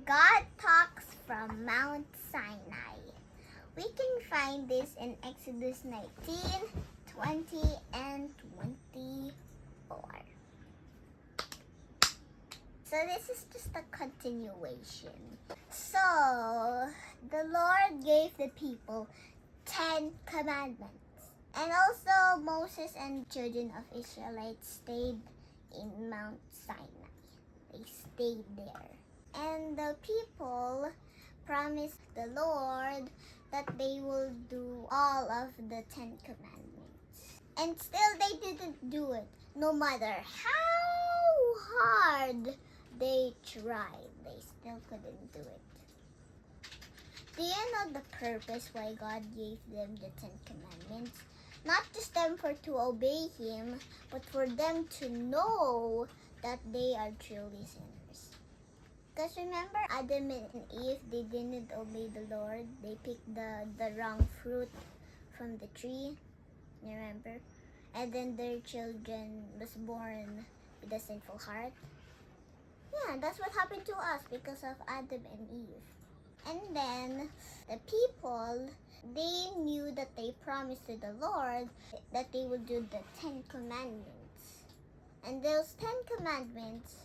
God talks from Mount Sinai. We can find this in Exodus 19, 20, and 24. So this is just a continuation. So the Lord gave the people 10 commandments. And also Moses and children of Israelites stayed in Mount Sinai. They stayed there. And the people promised the Lord that they will do all of the 10 commandments. And still they didn't do it. No matter how hard they tried, they still couldn't do it. Do you know the purpose why God gave them the 10 commandments? Not just them for to obey Him, but for them to know that they are truly sinners. Because remember Adam and Eve, they didn't obey the Lord. They picked the wrong fruit from the tree. You remember? And then their children was born with a sinful heart. Yeah, that's what happened to us because of Adam and Eve. And then the people, they knew that they promised to the Lord that they would do the 10 commandments. And those 10 commandments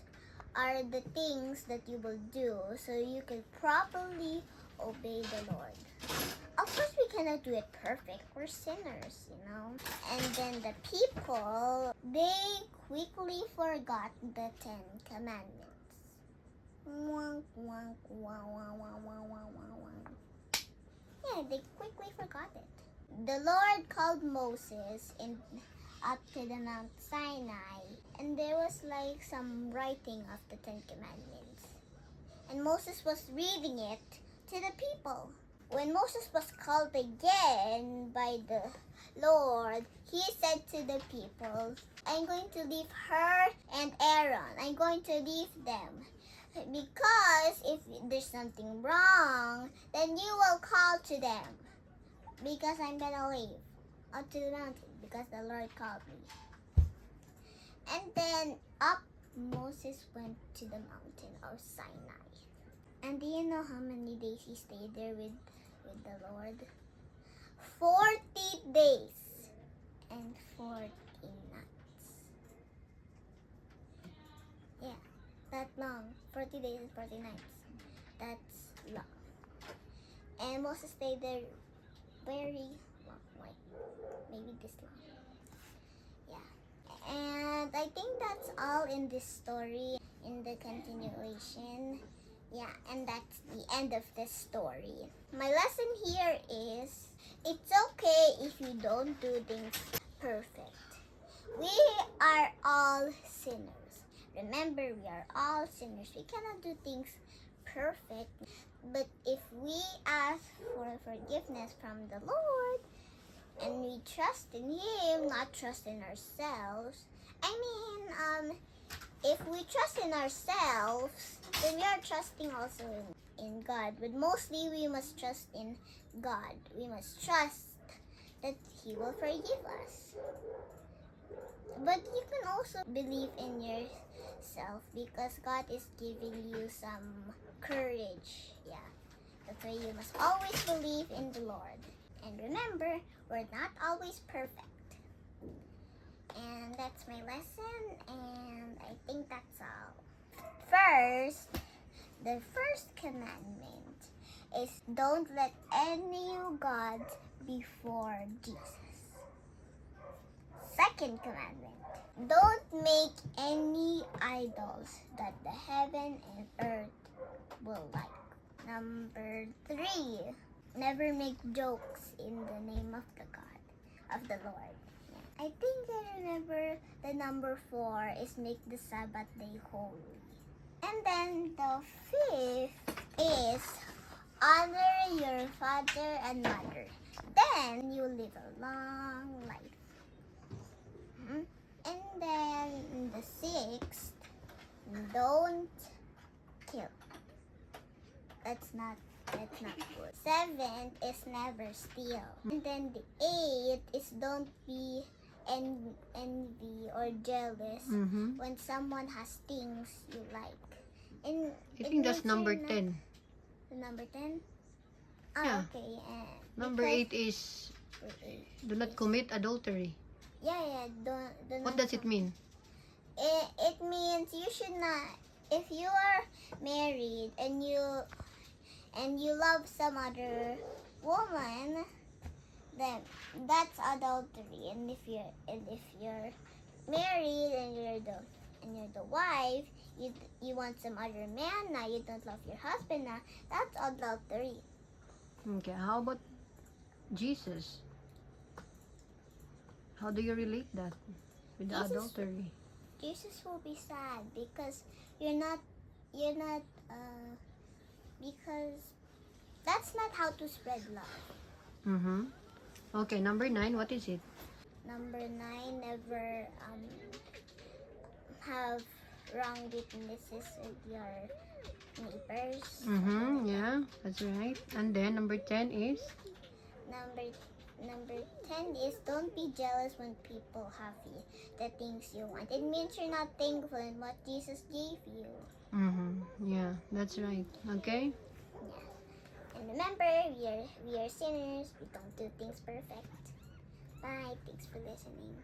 are the things that you will do so you can properly obey the Lord. Of course, we cannot do it perfect. We're sinners, you know. And then the people, they quickly forgot the 10 commandments. Yeah, they quickly forgot it. The Lord called Moses up to the Mount Sinai, and there was like some writing of the 10 Commandments. And Moses was reading it to the people. When Moses was called again by the Lord, he said to the people, I'm going to leave her and Aaron. I'm going to leave them. Because if there's something wrong, then you will call to them. Because I'm going to leave up to the mountain because the Lord called me. And then up Moses went to the mountain of Sinai. And do you know how many days he stayed there with the Lord? 40 days and 40 nights. Yeah, that long. 40 days and 40 nights. That's long. And Moses stayed there very long, like maybe this long. Yeah. And I think that's all in this story, in the continuation. Yeah, and that's the end of this story. My lesson here is, it's okay if you don't do things perfect. We are all sinners. Remember, we are all sinners. We cannot do things perfect. But if we ask for forgiveness from the Lord, and we trust in Him, not trust in ourselves. If we trust in ourselves, then we are trusting also in God. But mostly we must trust in God. We must trust that He will forgive us. But you can also believe in yourself because God is giving you some courage. Yeah, that's why you must always believe in the Lord. And remember, we're not always perfect. And that's my lesson, and I think that's all. First, the first commandment is don't let any god before Jesus. Second commandment, don't make any idols that the heaven and earth will like. Number 3, never make jokes in the name of the God, of the Lord. I think I remember the number 4 is make the Sabbath day holy. And then the 5th is honor your father and mother. Then you live a long life. And then the 6th, don't kill. That's not good. 7th is never steal. And then the 8th is don't be envy or jealous when someone has things you like. In, I it think that's means you're number not- 10. Number 10? Oh, Yeah. okay. Number because 8 is number 8 do not is- commit adultery. Yeah, do What not does it mean? It means you should not. If you are married and you love some other woman, then that's adultery. And if you're married and you're the wife, you want some other man now, you don't love your husband now, that's adultery. Okay, how about Jesus? How do you relate that with Jesus- adultery? Jesus will be sad because you're not because that's not how to spread love. Mm-hmm. Okay, number 9, what is it? Number 9, never have wrong witnesses with your neighbors. Mm-hmm, yeah, that's right. And then number 10 is? Number 10 is don't be jealous when people have the things you want. It means you're not thankful in what Jesus gave you. Mm-hmm, yeah, that's right. Okay? Yeah. And remember, we are sinners. We don't do things perfect. Bye. Thanks for listening.